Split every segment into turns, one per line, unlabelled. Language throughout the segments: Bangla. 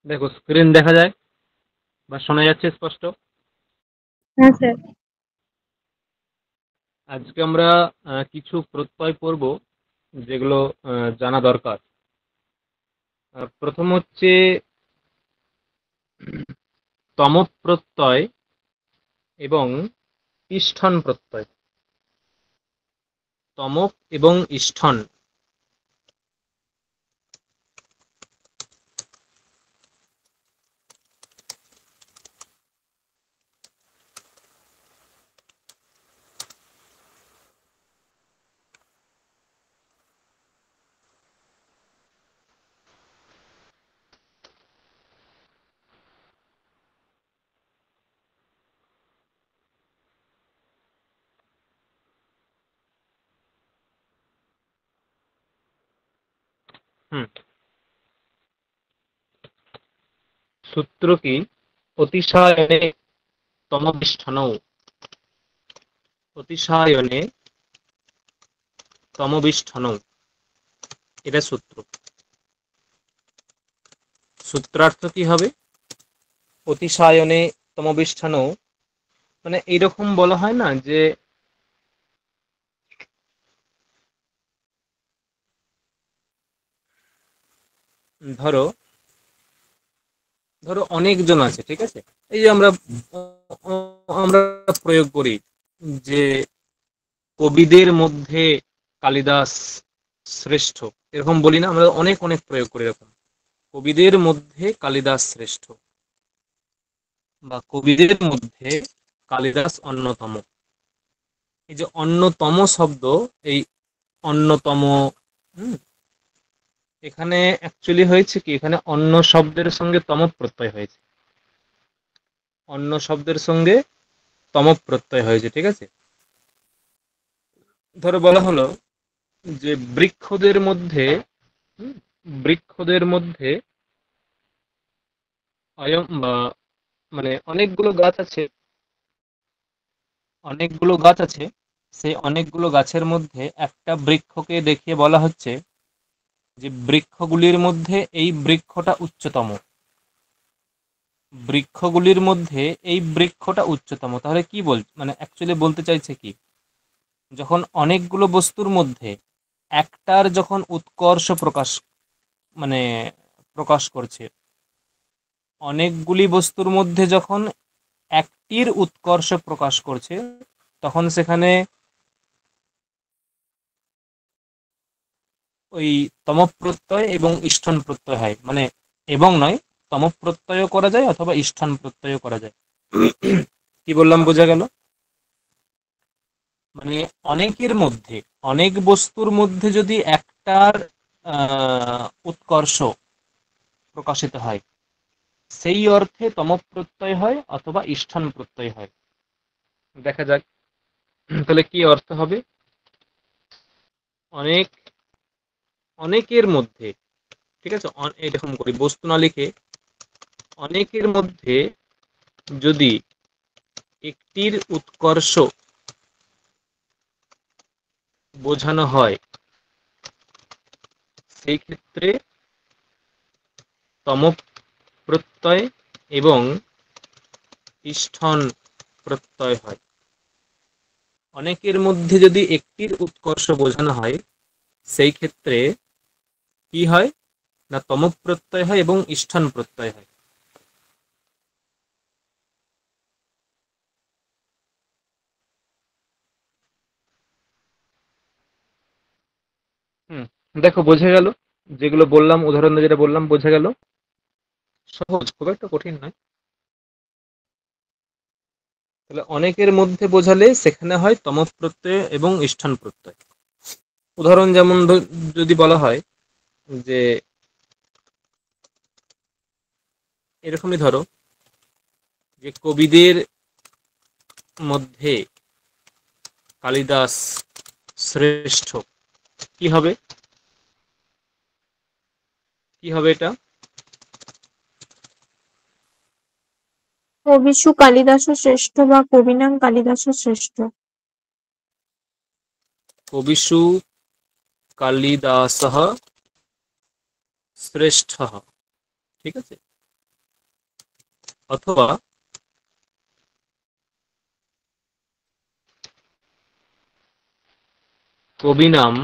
দেখো স্ক্রিন দেখা যায় বা শোনা যাচ্ছে স্পষ্ট?
হ্যাঁ স্যার।
আজকে আমরা কিছু প্রত্যয় পড়ব যেগুলো জানা দরকার। প্রথম হচ্ছে তম প্রত্যয় এবং ইষ্ঠন প্রত্যয়। তমক এবং ইষ্ঠন। হুম। সূত্র কি? অতিশয়নে তমবিষ্ঠনৌ। অতিশয়নে তমবিষ্ঠনৌ, এটা সূত্র। সূত্রার্থ কি হবে? অতিশায়নে তমবিষ্ঠনৌ, মানে এইরকম বলা হয় না যে ধরো ধরো অনেকজন আছে, ঠিক আছে? এই যে আমরা আমরা প্রয়োগ করি যে কবিদের মধ্যে কালিদাস শ্রেষ্ঠ, এরকম বলি না আমরা? অনেক অনেক প্রয়োগ করি এরকম, কবিদের মধ্যে কালিদাস শ্রেষ্ঠ বা কবিদের মধ্যে কালিদাস অন্যতম। এই যে অন্যতম শব্দ, এই অন্যতম, হুম, এখানে অ্যাকচুয়ালি হয়েছে কি, এখানে অন্য শব্দের সঙ্গে তম প্রত্যয় হয়েছে। অন্য শব্দের সঙ্গে তম প্রত্যয় হয়েছে, ঠিক আছে? ধরো বলা হলো যে বৃক্ষদের মধ্যে, হুম, বৃক্ষদের মধ্যে অয়ম বা, মানে অনেকগুলো গাছ আছে, অনেকগুলো গাছ আছে, সেই অনেকগুলো গাছের মধ্যে একটা বৃক্ষকে দেখিয়ে বলা হচ্ছে যে বৃক্ষগুলির মধ্যে এই বৃক্ষটা উচ্চতম। বৃক্ষগুলির মধ্যে এই বৃক্ষটা উচ্চতম, তাহলে কি মানে অ্যাকচুয়ালি বলতে চাইছে কি, যখন অনেকগুলো বস্তুর মধ্যে একটার যখন উৎকর্ষ প্রকাশ, মানে প্রকাশ করছে, অনেকগুলি বস্তুর মধ্যে যখন একটির উৎকর্ষ প্রকাশ করছে, তখন সেখানে ওই তম প্রত্যয় এবং ইষ্ঠন প্রত্যয় হয়, মানে এবং নয়, তম প্রত্যয় করা যায় অথবা ইষ্ঠন প্রত্যয় করা যায়। কি বললাম, বোঝা গেল? মানে অনেকের মধ্যে, অনেক বস্তুর মধ্যে যদি একটার উৎকর্ষ প্রকাশিত হয়, সেই অর্থে তম প্রত্যয় হয় অথবা ইষ্ঠন প্রত্যয় হয়। দেখা যাক তাহলে কি অর্থ হবে। অনেক, অনেকের মধ্যে, ঠিক আছে, এরকম করি, বস্তু না লিখে অনেকের মধ্যে যদি একটির উৎকর্ষ বোঝানো হয়, সেই ক্ষেত্রে তম প্রত্যয় এবং ইষ্ঠন প্রত্যয় হয়। অনেকের মধ্যে যদি একটির উৎকর্ষ বোঝানো হয়, সেই ক্ষেত্রে কি হয় না, তম প্রত্যয় হয় এবং ইষ্ঠন প্রত্যয় হয়। হুম, দেখো বোঝা গেল? যেগুলো বললাম, উদাহরণ যেটা বললাম, বোঝা গেল? সহজ, খুব একটা কঠিন নয়। তাহলে অনেকের মধ্যে বোঝালে সেখানে হয় তম প্রত্যয় এবং ইষ্ঠন প্রত্যয়। উদাহরণ যেমন যদি বলা হয় যে এরকমই ধরো যে কবিদের মধ্যে কালিদাস শ্রেষ্ঠ, কি হবে? কি হবে এটা?
কবিষু কালিদাস শ্রেষ্ঠ বা কবিনাং কালিদাস শ্রেষ্ঠ।
কবিষু কালিদাসঃ শ্রেষ্ঠ, ঠিক আছে? অথবা কবিনাম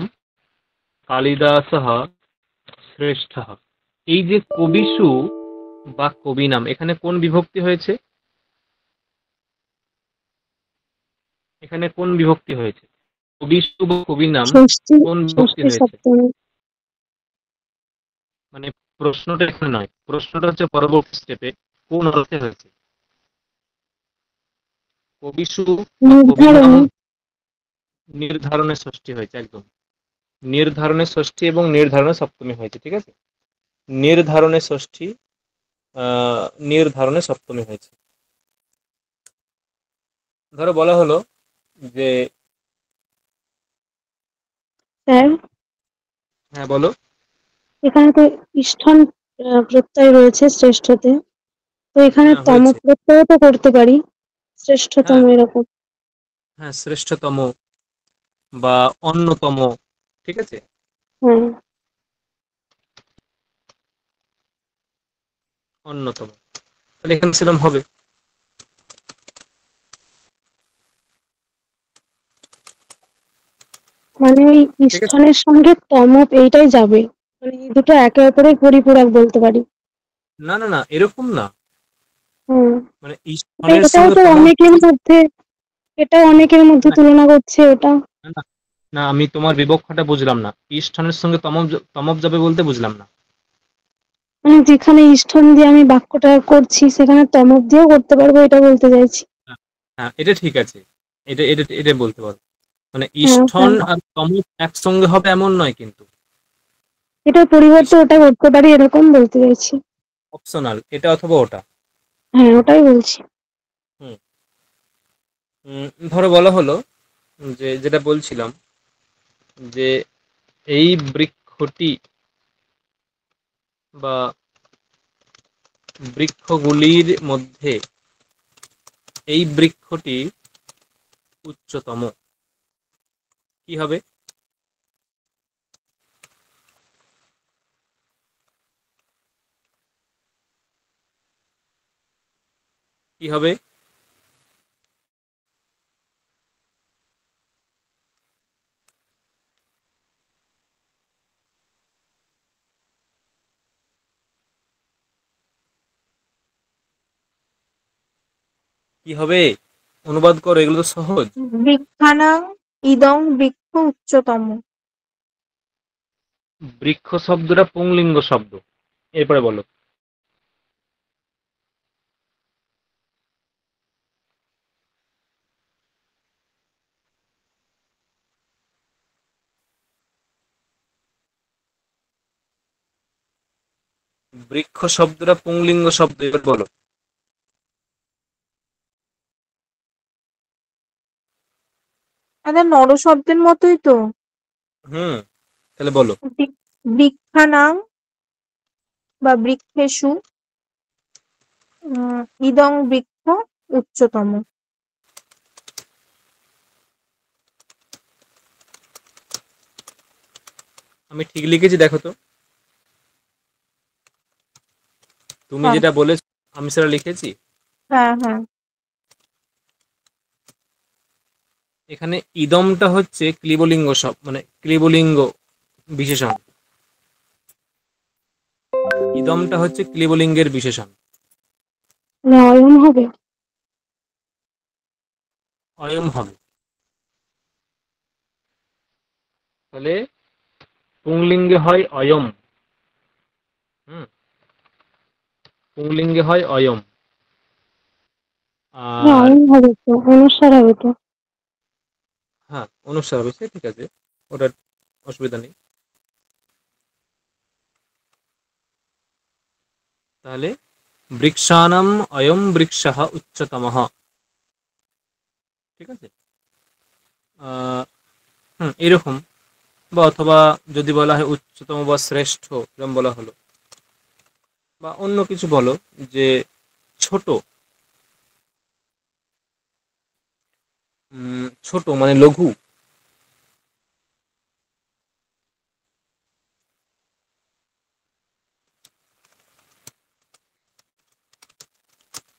কালিদাসः শ্রেষ্ঠः। এই যে কবিষু বা কবিনাম, এখানে কোন বিভক্তি হয়েছে? এখানে কোন বিভক্তি হয়েছে? কবিষু বা কবিনাম
ষষ্ঠী,
কোন বিভক্তি
ষষ্ঠী
হয়েছে?
সপ্তমী।
মানে প্রশ্নটা এখানে নয়, প্রশ্নটা হচ্ছে পরবর্তী স্টেপে কোন অর্থে হয়েছে। কবিষু বা কবিনাম
নির্ধারণে।
নির্ধারণের ষষ্ঠী হয়েছে, একদম নির্ধারণের ষষ্ঠী এবং নির্ধারণের সপ্তমী হয়েছে, ঠিক আছে। নির্ধারণের ষষ্ঠী, নির্ধারণের সপ্তমী হয়েছে। ধরো বলা হলো যে,
স্যার,
হ্যাঁ বলো।
এখানে তো ইষ্ঠন প্রত্যয় রয়েছে শ্রেষ্ঠতে, তো এখানে
হ্যাঁ
তম
হয়েছে।
প্রত্যয় তো করতে পারি, শ্রেষ্ঠতম
হ্যাঁ
এরকম।
হ্যাঁ, শ্রেষ্ঠতম বা অন্যতম, ঠিক আছে।
হ্যাঁ,
অন্যতম, তাহলে এখানে সেরকম হবে।
মানে ওই
ঠিক আছে,
ইষ্ঠনের সঙ্গে তম এইটাই যাবে, মানে এই দুটো একে অপরের পরিপূরক বলতে পারি।
না না না, এরকম না।
হুম।
মানে ঈশ্বরের
এটাও
সঙ্গে
তো
তম
অনেকের মধ্যে, এটা অনেকের মধ্যে
না
তুলনা করছে ওটা।
না না, আমি তোমার বিবক্ষটা বুঝলাম না। ঈশ্বরের সঙ্গে তমব যাবে বলতে বুঝলাম না।
মানে যেখানে ইষ্ঠন দিয়ে আমি বাক্যটা করছি সেখানে তমক দিয়েও করতে পারবো, এটা বলতে চাইছি।
হ্যাঁ, এটা ঠিক আছে, এটা এটা এটা বলতে পারো। মানে
হ্যাঁ
ইষ্ঠন
স্যার,
আর তমক একসঙ্গে হবে এমন নয় কিন্তু।
এটার পরিবর্তে ওটা করতে পারি এরকম বলতে চাইছি।
অপশনাল, এটা অথবা ওটা।
হ্যাঁ, ওটাই বলছি।
হুম। ধরো বলা হলো যে, যেটা বলছিলাম, যে এই বৃক্ষটি বা বৃক্ষগুলির মধ্যে এই বৃক্ষটি উচ্চতম, কি হবে? কি হবে? কি হবে? অনুবাদ করো, এগুলো তো সহজ।
বৃক্ষানাং ইদং বৃক্ষ উচ্চতম।
বৃক্ষ শব্দটা পুংলিঙ্গ শব্দ, এরপরে বলো। বৃক্ষ শব্দটা পুংলিঙ্গ শব্দ, এবার বলো।
এটা নর শব্দের মতোই তো।
হুম, তাহলে বলো।
বৃক্ষানাং বা বৃক্ষেষু ইদং বৃক্ষ উচ্চতম।
আমি ঠিক লিখেছি দেখো তো, তুমি
হ্যাঁ,
যেটা বলেছো আমি সেটা লিখেছি।
হ্যাঁ, হ্যাঁ।
এখানে ইদমটা হচ্ছে ক্লিবলিঙ্গ মানে ক্লিবলিঙ্গ বিশেষণ। ইদমটা হচ্ছে ক্লিবলিঙ্গের বিশেষণ।
অয়ন হবে।
অয়ম হবে। তাহলে পুংলিঙ্গে হয় অয়ম। হুম, পুংলিঙ্গে হয় অয়ম। আর
অয়ন হবে তো, অনুসার হবে তো।
হ্যাঁ, অনুসার হবে, সে ঠিক আছে, ওটার অসুবিধা নেই। তাহলে বৃক্ষানাম অয়ম বৃক্ষः উচ্চতমঃ, ঠিক আছে। এরকম, বা অথবা যদি বলা হয় উচ্চতম বা শ্রেষ্ঠ, এরকম বলা হলো, বা অন্য কিছু বলো, যে ছোট, ছোট মানে লঘু।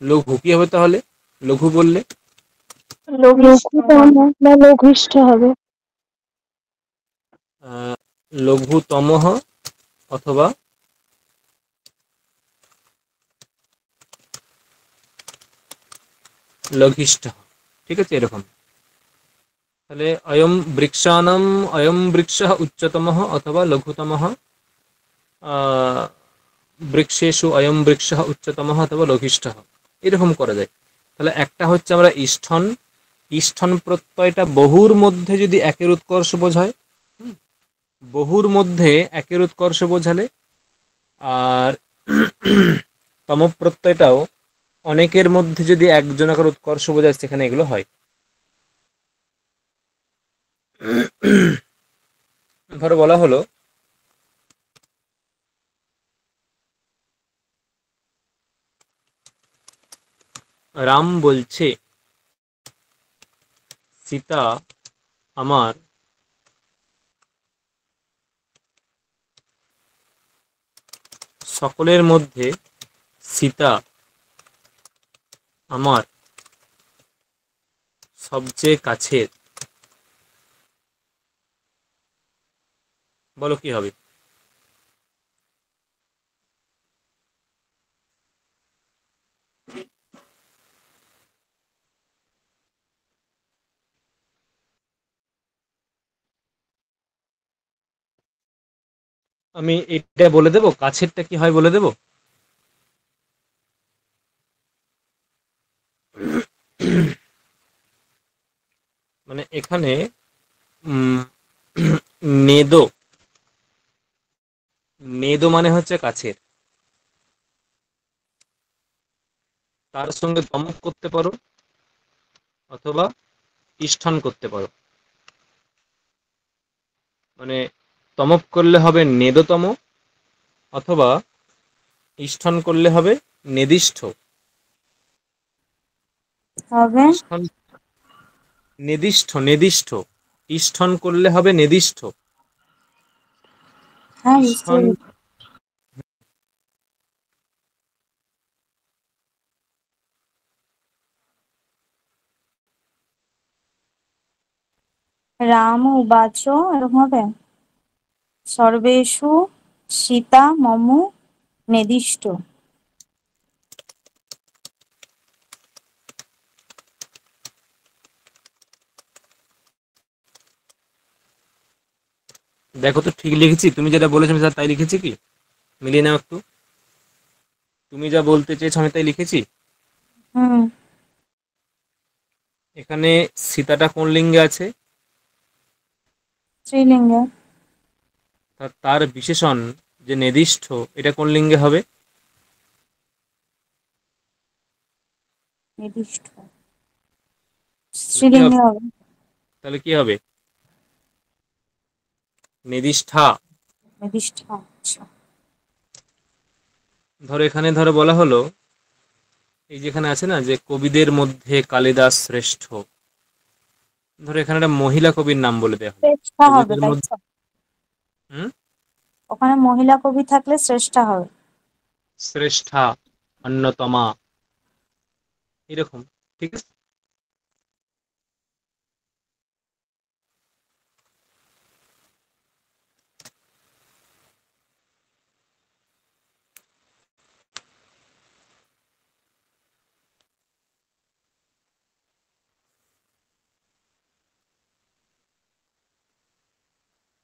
লঘু কি হবে তাহলে? লঘু বললে
লঘুতম বা লঘিষ্ঠ হবে।
লঘুতমঃ অথবা লঘিষ্ঠ, ঠিক আছে, এরকম। তাহলে অয়ম বৃক্ষः উচ্চতমः অথবা লঘুতমः, বৃক্ষেষু অয়ম বৃক্ষः উচ্চতমः অথবা লঘিষ্ঠः, এরকম করা যায়। তাহলে একটা হচ্ছে আমরা ইষ্ঠন, ইষ্ঠন প্রত্যয়টা বহুর মধ্যে যদি একের উৎকর্ষ বোঝায়, বহুর মধ্যে একের উৎকর্ষ বোঝালে, আর তম প্রত্যয়টাও অনেকের মধ্যে যদি একজনাকার উৎকর্ষ বোঝায়, সেখানে এগুলো হয়। ধরো বলা হলো রাম বলছে সীতা আমার সকলের মধ্যে সীতা আমার সবচেয়ে কাছের। বলো কি হবে? আমি এটা বলে দেবো, কাছেরটা কি হয় বলে দেবো। মানে এখানে উম, নেদো, নেদো মানে হচ্ছে কাছের, তার সঙ্গে দমক করতে পারো অথবা ইষ্ঠান করতে পারো। মানে তমক করলে হবে নেদতম, অথবা ইষ্ঠান করলে হবে নির্দিষ্ট।
হবে
ইষ্ঠান নির্দিষ্ট, ইষ্ঠন করলে হবে নির্দিষ্ট।
হ্যাঁ বুঝতে
ইষ্ঠন
পেরেছি। রাম উবাচ এরকম হবে, সর্বেষু সীতা মম নির্দিষ্ট।
দেখো তো ঠিক লিখেছি? তুমি যেটা বলেছো আমি তাই লিখেছি কি? মিলিয়ে নাও একটু। তুমি যা বলতে চেয়েছো আমি তাই লিখেছি?
হুম।
এখানে সীতাটা কোন লিঙ্গে আছে?
স্ত্রীলিঙ্গে।
তার বিশেষণ যে নির্দিষ্ট, এটা কোন লিঙ্গে হবে?
নির্দিষ্ট
তাহলে কি হবে?
স্ত্রীলিঙ্গে হবে।
তাহলে কি হবে? নির্দিষ্ঠা।
নির্দিষ্ট, আচ্ছা।
ধরো এখানে ধরো বলা হলো, এই যেখানে আছে না যে কবিদের মধ্যে কালিদাস শ্রেষ্ঠ, ধরো এখানে একটা মহিলা কবির নাম বলে দেওয়া হলো।
শ্রেষ্ঠা হবে
কবিদের
তাই
মধ্যে
তো?
হুম,
ওখানে মহিলা কবি থাকলে শ্রেষ্ঠা হবে।
শ্রেষ্ঠা, অন্যতমা, এরকম, ঠিক আছে।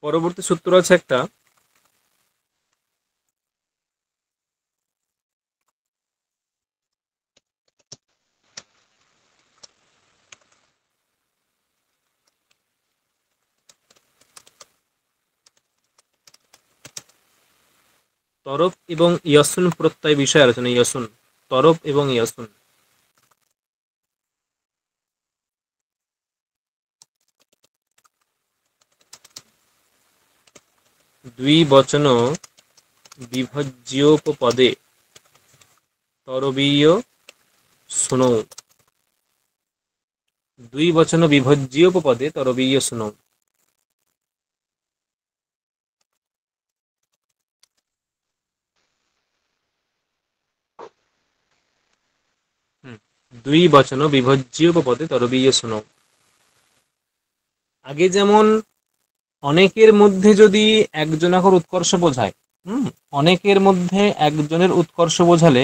পরবর্তী সূত্র আছে একটা, তরফ এবং ইয়সুন প্রত্যয় বিষয়ে আলোচনা। ইয়সুন, তরফ এবং ইয়সুন, দ্বিবচন বিভজ্যোপপদে তরবীয় শুনৌ। দ্বিবচন বিভজ্যোপপদে তরবীয় শুনৌ। দ্বিবচন বিভজ্য উপপদে তরবীয় শোনো। আগে যেমন অনেকের মধ্যে যদি একজনাকর উৎকর্ষ বোঝায়, অনেকের মধ্যে একজনের উৎকর্ষ বোঝালে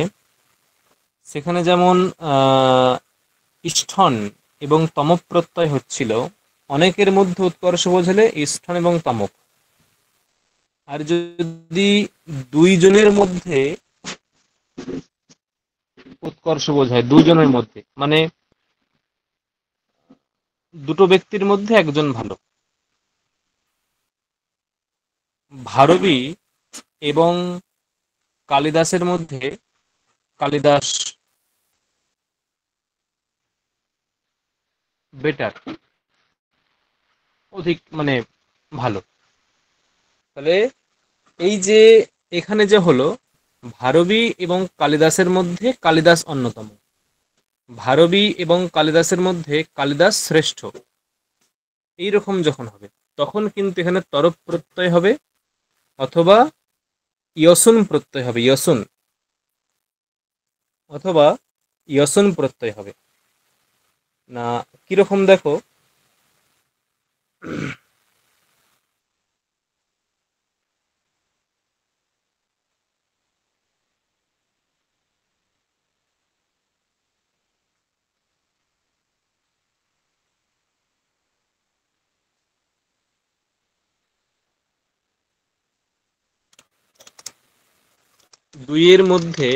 সেখানে যেমন ইষ্ঠন এবং তমক প্রত্যয় হচ্ছিল, অনেকের মধ্যে উৎকর্ষ বোঝালে ইষ্ঠন এবং তমক। আর যদি দুইজনের মধ্যে উৎকর্ষ বোঝায়, দুইজনের মধ্যে মানে দুটো ব্যক্তির মধ্যে একজন ভালো, ভারবী এবং কালিদাসের মধ্যে কালিদাস বেটার, অধিক মানে ভালো। তাহলে এই যে এখানে যে হলো ভারবী এবং কালিদাসের মধ্যে কালিদাস অন্যতম, ভারবী এবং কালিদাসের মধ্যে কালিদাস শ্রেষ্ঠ, এইরকম যখন হবে তখন কিন্তু এখানে তরফ প্রত্যয় হবে অথবা ইয়সুন প্রত্যয় হবে, ইয়সুন অথবা ইয়সুন প্রত্যয় হবে না। কিরকম দেখো, দুইয়ের মধ্যে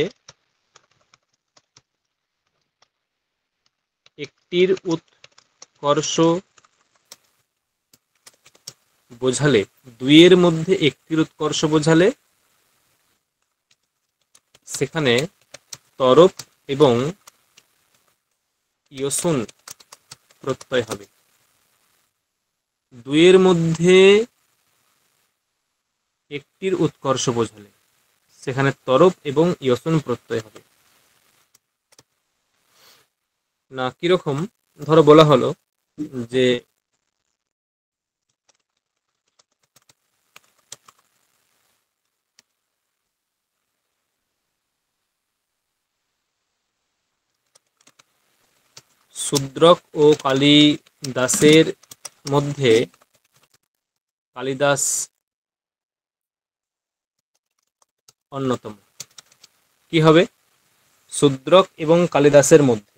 একটির উৎকর্ষ বোঝালে, দুইয়ের মধ্যে একটির উৎকর্ষ বোঝালে সেখানে তরফ এবং ইয়সুন প্রত্যয় হবে। দুইয়ের মধ্যে একটির উৎকর্ষ বোঝালে সেখানে তরফ এবং ইয়সুন প্রত্যয় হবে না। কিরকম ধরো বলা হলো যে শূদ্রক ও কালিদাসের মধ্যে কালিদাস অন্যতম। কি হবে? শূদ্রক এবং কালিদাসের মধ্যে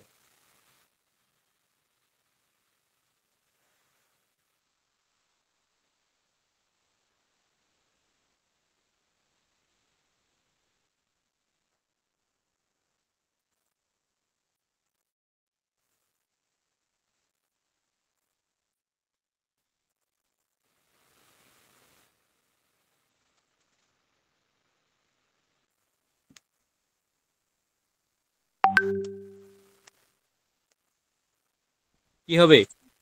কি হবে?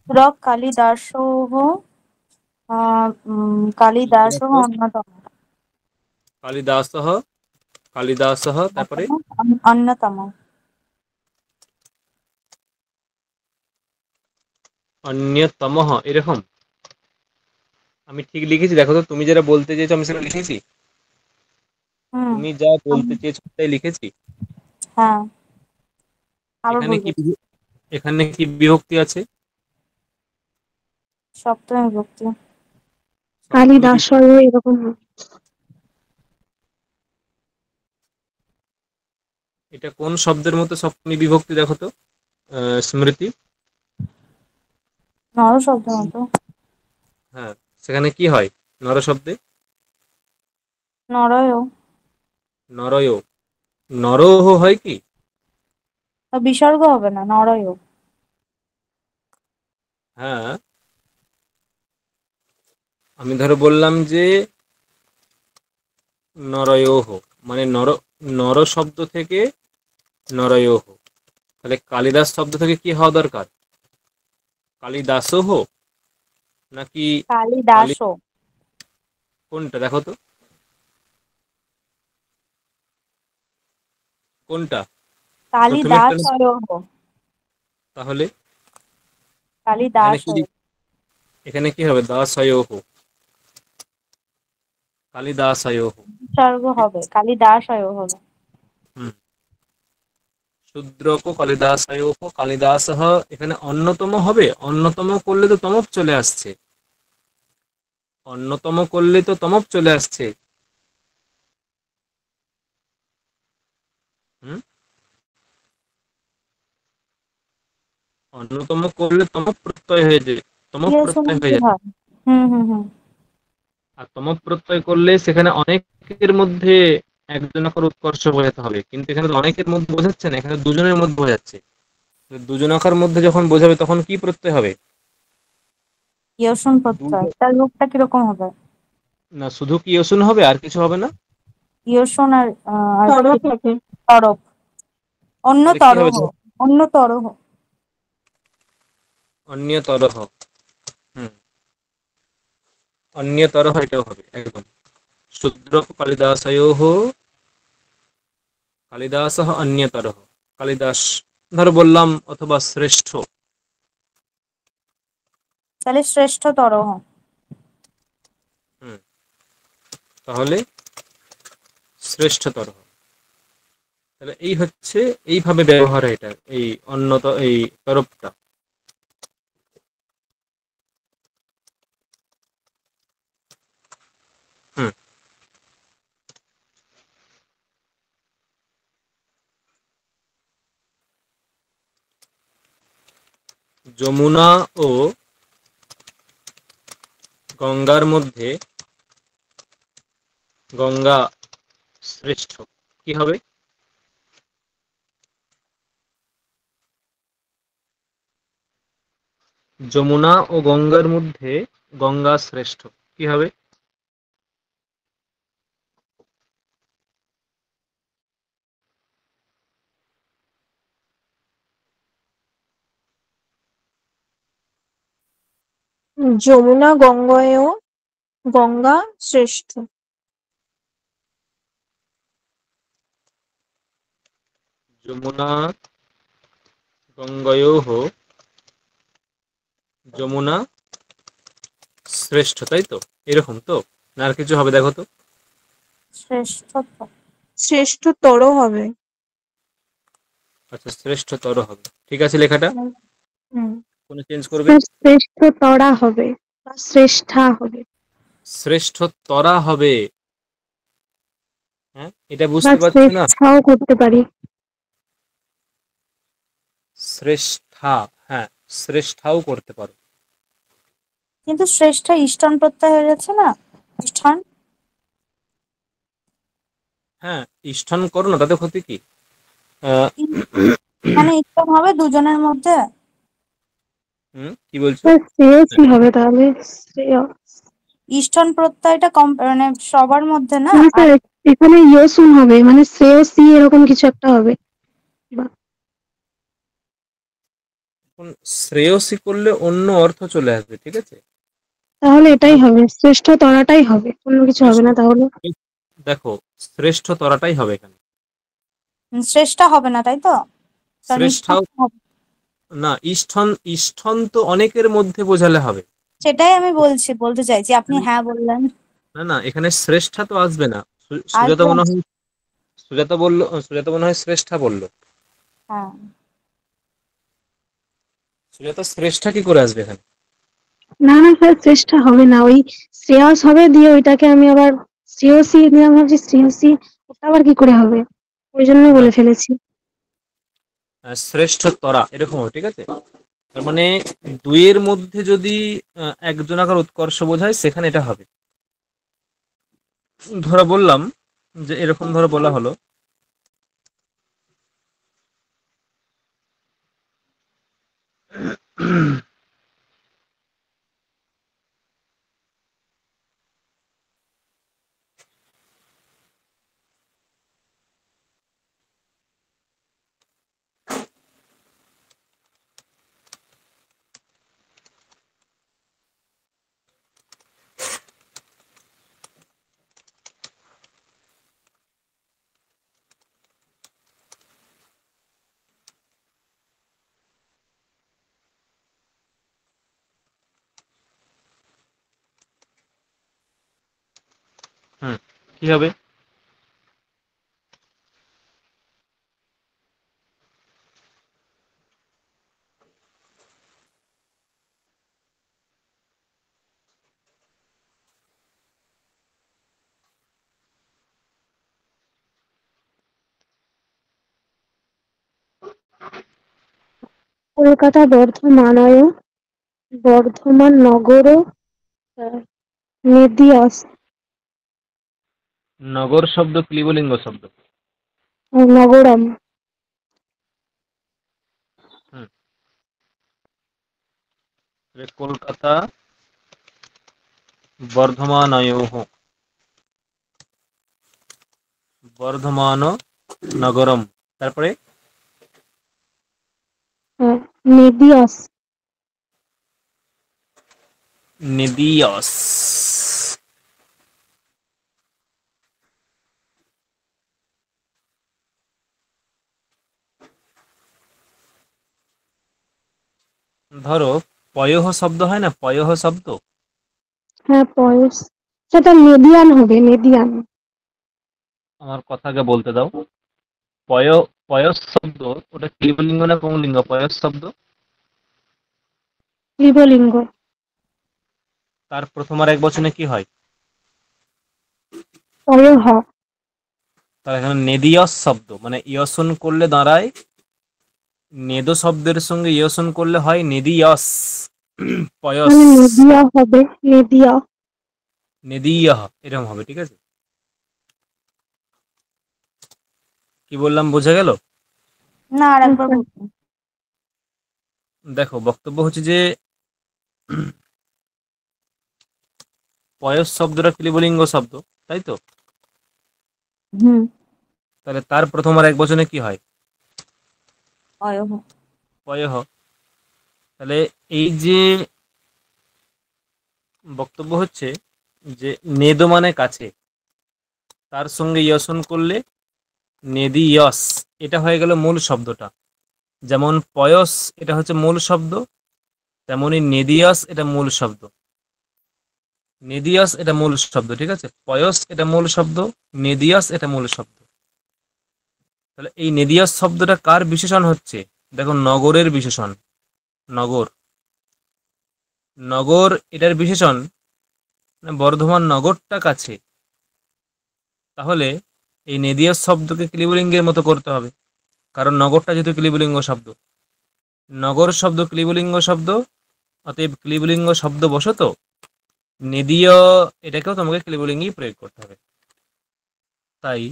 রক কালিদাসোহ কালিদাসোহ অন্যতম।
কালিদাসহ, কালিদাসহ, তারপরে
অন্যতম।
অন্যতমঃ, এরকম। আমি ঠিক লিখেছি? দেখো তো, তুমি যেটা বলতে চেয়েছো আমি সেটা লিখেছি?
হুম।
তুমি যা বলতে চেয়েছো তাই লিখেছি?
হ্যাঁ, আবার
এখানে
বলবো।
কি এখানে কি বিভক্তি আছে?
সপ্তমী বিভক্তি।
সপ্তমী
কালিদাস
বিভক্তি।
এরকম হয়।
এটা কোন শব্দের মতো সপ্তমী বিভক্তি দেখো তো স্মৃতি?
নর শব্দ মতো।
হ্যাঁ, সেখানে কি হয় নর শব্দে?
নরয়।
নরয়, নরহ হয় কি?
বিসর্গ হবে না, নরয়।
হ্যাঁ, আমি ধরো বললাম যে নরয়োহ, মানে নর, নর শব্দ থেকে নরয়োহ, তাহলে কালিদাস শব্দ থেকে কি হওয়া দরকার? কালিদাসহ নাকি কালি,
কালিদাসও।
কোনটা দেখো তো, কোনটা প্রথমেরটা না?
কালিদাসয়।
তাহলে এখানে কি,
কালিদাসয়।
এখানে কি হবে? দাসয়োহ, কালিদাসয়োহ।
বিসর্গ হবে, কালিদাসয় হবে।
হুম, শূদ্রকো কালিদাসায়োঃ, কালিদাসঃ এখানে অন্যতম হবে, অন্যতম করলে তো তমপ চলে আসছে, অন্যতম করলে তো তমপ চলে আসছে। হুম, অন্যতম করলে তমপ প্রত্যয় হয়ে যায়, তমপ
ইয়েশনে
প্রত্যয় হয়ে
কি
যায়।
হয়? হুম হুম হুম।
আর তমপ প্রত্যয় করলে সেখানে অনেকের মধ্যে একজনকার উৎকর্ষ বোঝাতে হবে, কিন্তু এখানে তো অনেকের মধ্যে বোঝাচ্ছে না, এখানে দুজনের মধ্যে বোঝাচ্ছে। দুজনাকার মধ্যে যখন বোঝাবে তখন কি প্রত্যয় হবে?
ইয়েশন প্রত্যয়,
দুজন,
তার রূপটা কিরকম হবে?
না শুধু কি ইয়সুন হবে আর কিছু হবে না?
ইয়েশন আর আর
তরফ হবে।
তরফ, অন্য
তাহলে কি হবে?
তরহ, অন্য তরহ।
অন্যতরহ। হুম, অন্যতরহ এটাও হবে একদম। শূদ্র কালিদাসয়োঃ, কালিদাসঃ অন্যতরহ, কালিদাস ধরো বললাম, অথবা শ্রেষ্ঠ।
তাহলে শ্রেষ্ঠ তরহ।
হুম, তাহলে শ্রেষ্ঠতর। তাহলে এই হচ্ছে, এইভাবে ব্যবহার হয় এটা, এই এই তরফটা। হুম, যমুনা ও গঙ্গার মধ্যে গঙ্গা শ্রেষ্ঠ, কি হবে? যমুনা ও গঙ্গার মধ্যে গঙ্গা শ্রেষ্ঠ, কি হবে?
যমুনা গঙ্গেয় গঙ্গা শ্রেষ্ঠ।
যমুনা গঙ্গয়োঃ, যমুনা শ্রেষ্ঠ, তাই তো? এরকম তো, না আর কিছু হবে দেখো তো?
শ্রেষ্ঠ
শ্রেষ্ঠতর হবে।
আচ্ছা, শ্রেষ্ঠতর হবে, ঠিক আছে লেখাটা
হুম।
কোনো চেঞ্জ করবে?
শ্রেষ্ঠতরা হবে বা শ্রেষ্ঠা হবে
শ্রেষ্ঠতরা হবে। হ্যাঁ, এটা
বা
বুঝতে পারছো না?
শ্রেষ্ঠাও করতে পারি।
শ্রেষ্ঠা, হ্যাঁ, শ্রেষ্ঠাও করতে পারো।
কিন্তু শ্রেষ্ঠ ইষ্টন প্রত্যয় হয়ে যাচ্ছে না? ইষ্টন।
হ্যাঁ, ইষ্টন করো না, তাতে ক্ষতি কি? আহ,
মানে ইষ্টন হবে দুজনের মধ্যে।
কি বলছো?
শ্রেয়সী হবে তাহলে। শ্রেয়।
ইষ্টন প্রত্যয়টা মানে সবার মধ্যে না।
না
আর
স্যার, এখানে ইয়সুন হবে, মানে শ্রেয়সী এরকম কিছু একটা হবে। বা-
এখন শ্রেয়সী করলে অন্য অর্থ চলে আসবে, ঠিক আছে?
তাহলে এটাই
তাহলে
হবে, শ্রেষ্ঠতরাটাই হবে, অন্য কিছু হবে
শ্রেষ্ঠ,
না তাহলে।
দেখো, শ্রেষ্ঠতরাটাই হবে এখানে।
শ্রেষ্ঠা হবে না, তাই তো? কারণ ইষ্টন
শ্রেষ্ঠাও
হবে।
না, ইষ্ঠন, ইষ্ঠন তো অনেকের মধ্যে বোঝালে হবে।
সেটাই আমি বলতে চাইছি, আপনি হ্যাঁ বললেন।
না না, এখানে শ্রেষ্ঠা তো আসবে না। সুজাতা
আসবে।
মনে হয়, সুজাতা বললো, সুজাতা মনে হয় শ্রেষ্ঠা বললো।
হ্যাঁ।
সুজাতা শ্রেষ্ঠা কি করে আসবে এখানে?
না না স্যার, চেষ্টা হবে না, ওই শ্রেয়স হবে, দিয়ে ওইটাকে আমি আবার শ্রেয়সী দিলাম, ভাবছি শ্রেয়সী ওটা আবার কি করে হবে, ওই জন্যই
না,
বলে ফেলেছি।
শ্রেষ্ঠতরা এরকম হবে, ঠিক আছে? তার মানে দুইয়ের মধ্যে যদি একজনাকার উৎকর্ষ বোঝায়, সেখানে এটা হবে। ধরো বললাম যে, এরকম ধরো বলা হলো, হুম, কি হবে?
কলকাতা বর্ধমানয় বর্ধমান নগর নেদিয়াস
নগর শব্দ ক্লিবলিঙ্গ শব্দ।
নগরম
হুম, তাহলে কলকাতা বর্ধমানয়োঃ বর্ধমান নগরম। তারপরে
নেদিয়াস
নেদিয়াস। ধরো পয়ঃ শব্দ হয় না, পয়ঃ শব্দ।
হ্যাঁ পয়স সেটা নেদিয়ান হবে নেদিয়ান
আমার কথাকে বলতে দাও। পয় পয়স শব্দ, ওটা ক্লিবলিঙ্গ না পুংলিঙ্গ? পয়স শব্দ,
ক্লীবলিঙ্গ
তার প্রথম আর এক বচনে কি হয়?
পয়ঃ
তার এখানে নেদিয়স শব্দ, মানে ইয়সন করলে দাঁড়ায়, নেদো শব্দের সঙ্গে ইয়সন করলে হয় নেদিয়স। পয়স,
মানে নেদিয়া হবে নেদিয়া
নেদিয়া, এরকম হবে, ঠিক আছে? কি বললাম বোঝা গেল?
না, আর একবার বলুন।
দেখো, বক্তব্য হচ্ছে যে পয়স শব্দটা ক্লিবলিঙ্গ শব্দ, তাই তো?
হুম।
তাহলে তার প্রথম আর এক বচনে কি হয়?
অয়হ।
পয়ঃ। তাহলে এই যে বক্তব্য হচ্ছে যে নেদো মানে কাছে, তার সঙ্গে ইয়সন করলে নেদিয়স, এটা হয়ে গেল মূল শব্দটা। যেমন পয়স এটা হচ্ছে মূল শব্দ, তেমনি নেদিয়স এটা মূল শব্দ। নেদিয়স এটা মূল শব্দ, ঠিক আছে? পয়স এটা মূল শব্দ, নেদিয়স এটা মূল শব্দ। তাহলে এই নেদিয়স শব্দটা কার বিশেষণ হচ্ছে? দেখো, নগরের বিশেষণ। নগর, নগর এটার বিশেষণ, মানে বর্ধমান নগরটা কাছে। তাহলে এই নেদিয়স শব্দকে ক্লিবলিঙ্গের মতো করতে হবে, কারণ নগরটা যেহেতু ক্লিবলিঙ্গ শব্দ। নগর শব্দ ক্লিবলিঙ্গ শব্দ, অতএব ক্লিবলিঙ্গ শব্দ বশত নেদীয় এটাকেও তোমাকে ক্লিবলিঙ্গেই প্রয়োগ করতে হবে। তাই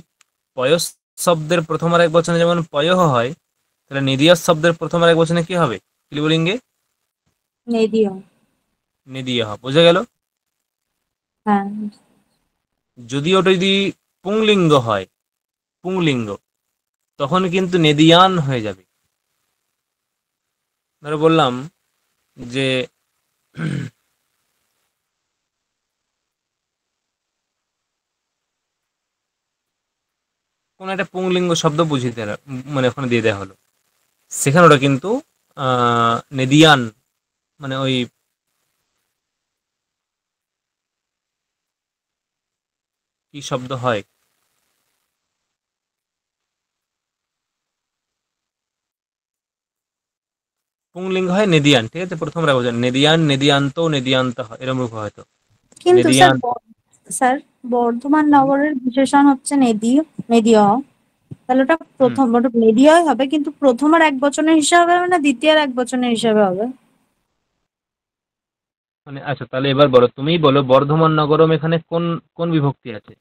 পয়স শব্দের প্রথম আর এক বচনে যেমন পয়ঃ হয়, তাহলে নেদিয়স শব্দের প্রথম আর এক বচনে কি হবে? ক্লিবলিঙ্গে
নেদিয়।
নেদীয়। বোঝা গেল?
হ্যাঁ।
যদি ওটা যদি পুংলিঙ্গ হয়, পুংলিঙ্গ, তখন কিন্তু নেদিয়ান হয়ে যাবে। ধরো বললাম যে কোন একটা পুংলিঙ্গ শব্দ বুঝিয়ে দেওয়া, মানে ওখানে দিয়ে দেওয়া হলো, সেখানে ওটা কিন্তু নেদিয়ান, মানে ওই কি শব্দ হয়, পুংলিঙ্গ হয় নেদিয়ান, ঠিক আছে? প্রথম রাখবো নেদিয়ান, নেদিয়ান্ত, নেদিয়ান্ত হয়, এরকম রূপ হয়তো
কিন্তু স্যার
নেদিয়ান।
স্যার বর্ধমান
হুম,
নগরের বিশেষণ হচ্ছে নেদিয়, নেদিয়। তাহলে ওটা
হুম।
প্রথম, ওটা নেদিয়ই হবে, কিন্তু প্রথম আর এক বচনের হিসাবে হবে না, দ্বিতীয় আর এক বচনের হিসাবে হবে।
মানে আচ্ছা, তাহলে এবার বলো, তুমিই বলো, বর্ধমান নগরম এখানে কোন কোন বিভক্তি আছে?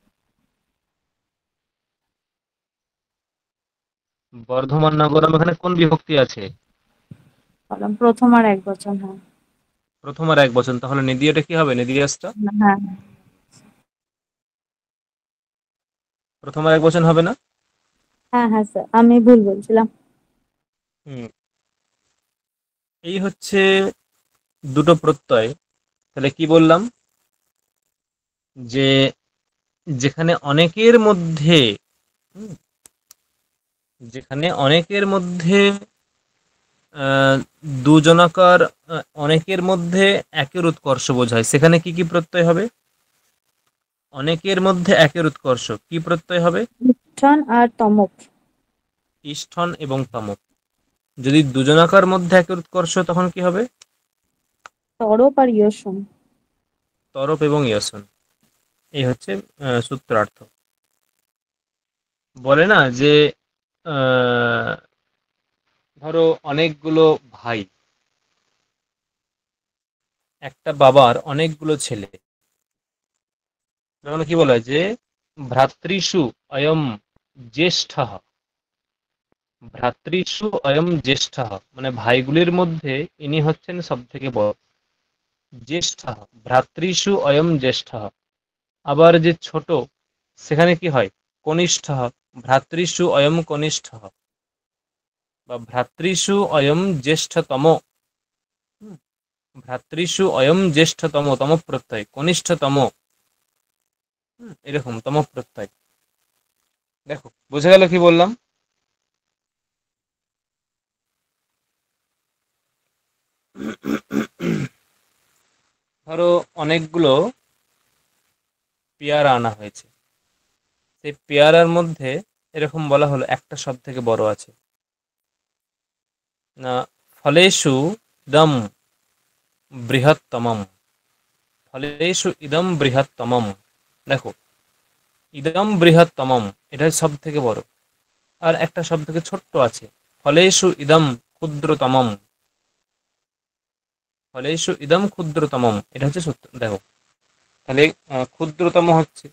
বর্ধমান নগরম এখানে কোন বিভক্তি আছে?
বললাম প্রথম আর এক বচন, হ্যাঁ।
প্রথম আর এক বচন, তাহলে নেদিয়াটা কি হবে? নেদিয়াসটা
হ্যাঁ,
প্রথম আর এক বচন হবে না?
হ্যাঁ, হ্যাঁ স্যার, আমি ভুল বলছিলাম।
হুম। এই হচ্ছে দুটো প্রত্যয়। তাহলে কি বললাম? যে যেখানে অনেকের মধ্যে, হুম, যেখানে অনেকের মধ্যে আহ, দুজনাকার, অনেকের মধ্যে একের উৎকর্ষ বোঝায়, সেখানে কি কি প্রত্যয় হবে? অনেকের মধ্যে একের উৎকর্ষ কি প্রত্যয় হবে?
ইষ্ঠন আর তমক।
ইষ্ঠন এবং তমক। যদি দুজনাকার মধ্যে একের উৎকর্ষ, তখন কি হবে?
তরপ আর ইয়সন।
তরপ এবং ইয়সন। এই হচ্ছে সূত্রার্থ। বলে না যে আহ, ধরো অনেকগুলো ভাই, একটা বাবার অনেকগুলো ছেলে, তখন কি বলা হয় যে ভ্রাতৃষু অয়ম জ্যেষ্ঠঃ। ভ্রাতৃষু অয়ম জ্যেষ্ঠঃ মানে ভাইগুলির মধ্যে ইনি হচ্ছেন সব থেকে বড়। জ্যেষ্ঠঃ, ভ্রাতৃষু অয়ম জ্যেষ্ঠঃ। আবার যে ছোট, সেখানে কি হয়? কনিষ্ঠঃ। ভ্রাতৃষু অয়ম কনিষ্ঠঃ বা ভ্রাতৃষু অয়ম জ্যেষ্ঠতম। হুম, ভ্রাতৃষু অয়ম জ্যেষ্ঠতম, তম প্রত্যয় কনিষ্ঠতম। এরকম তম প্রত্যয়। দেখো বোঝা গেল কি বললাম? ধরো অনেকগুলো পেয়ারা আনা হয়েছে, সেই পেয়ারার মধ্যে এরকম বলা হলো একটা সব থেকে বড় আছে না, ফলেষু ইদম বৃহত্তমম। ফলেষু ইদম বৃহত্তমম। দেখো, ইদম বৃহত্তমম এটা সব থেকে বড়, আর একটা সব থেকে ছোট্ট আছে, ফলেষু ইদম ক্ষুদ্রতমম। ফলেষু ইদম ক্ষুদ্রতমম এটা হচ্ছে সত্য। দেখো তাহলে ক্ষুদ্রতম হচ্ছে,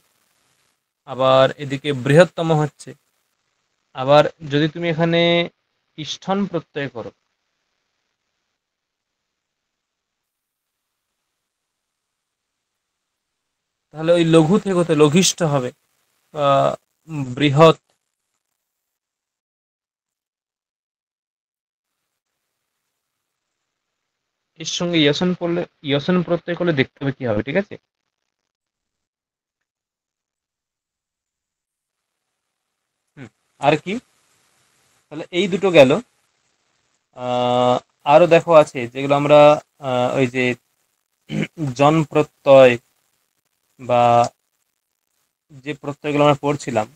আবার এদিকে বৃহত্তম হচ্ছে। আবার যদি তুমি এখানে ইষ্ঠন প্রত্যয় করো, তাহলে ওই লঘু থেকে তো লঘিষ্ঠ হবে, বৃহৎ। এর সঙ্গে ইয়সন পড়লে, ইয়সন প্রত্যয় করলে দেখতে হবে কি হবে, ঠিক আছে? হুম, আর কি? তাহলে এই দুটো গেল। আরো দেখো আছে যেগুলো আমরা ওই যে জন প্রত্যয় বা যে প্রত্যয়গুলো আমরা পড়ছিলাম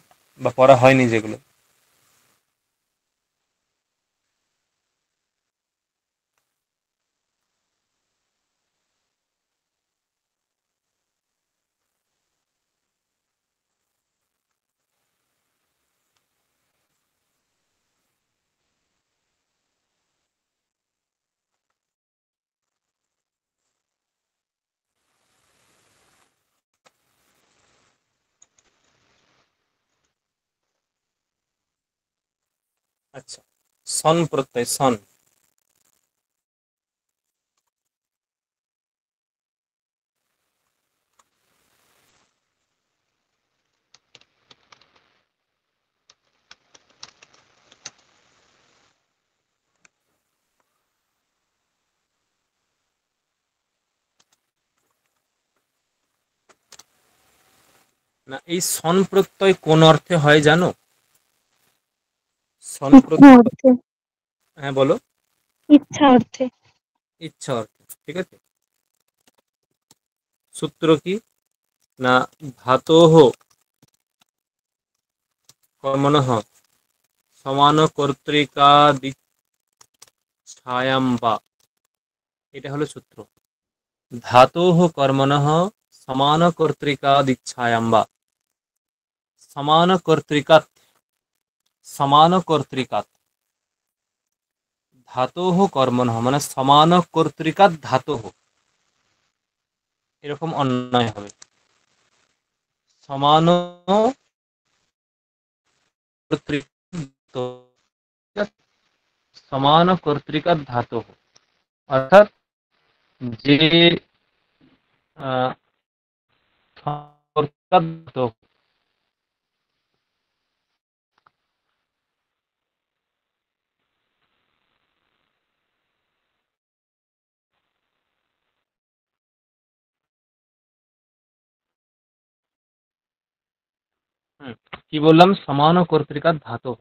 বা পড়া হয়নি যেগুলো, আচ্ছা, সন প্রত্যয়, সন। না, এই সন প্রত্যয় কোন অর্থে হয় জানো? সন
ইচ্ছা
প্রত্যয়,
অর্থে।
হ্যাঁ বলো।
ইচ্ছা অর্থে।
ইচ্ছা অর্থে, ঠিক আছে। সূত্র কি? না, ধাতোঃ কর্মণঃ সমান কর্তৃকাদিচ্ছায়াম বা, এটা হলো সূত্র। ধাতোঃ কর্মণঃ সমান কর্তৃকাদিচ্ছায়াম বা। সমান কর্তৃকাৎ, সমান কর্তৃকাৎ ধাতোঃ কর্মণঃ মানে সমান কর্তৃকাৎ ধাতোঃ, এরকম অন্যায় হবে। সমান কর্তৃকাৎ, সমান কর্তৃকাৎ ধাতোঃ, অর্থাৎ যে আহ, কর্তৃকাৎ ধাতোঃ। হুম, কি বললাম? সমান কর্তৃকাৎ ধাতোঃ।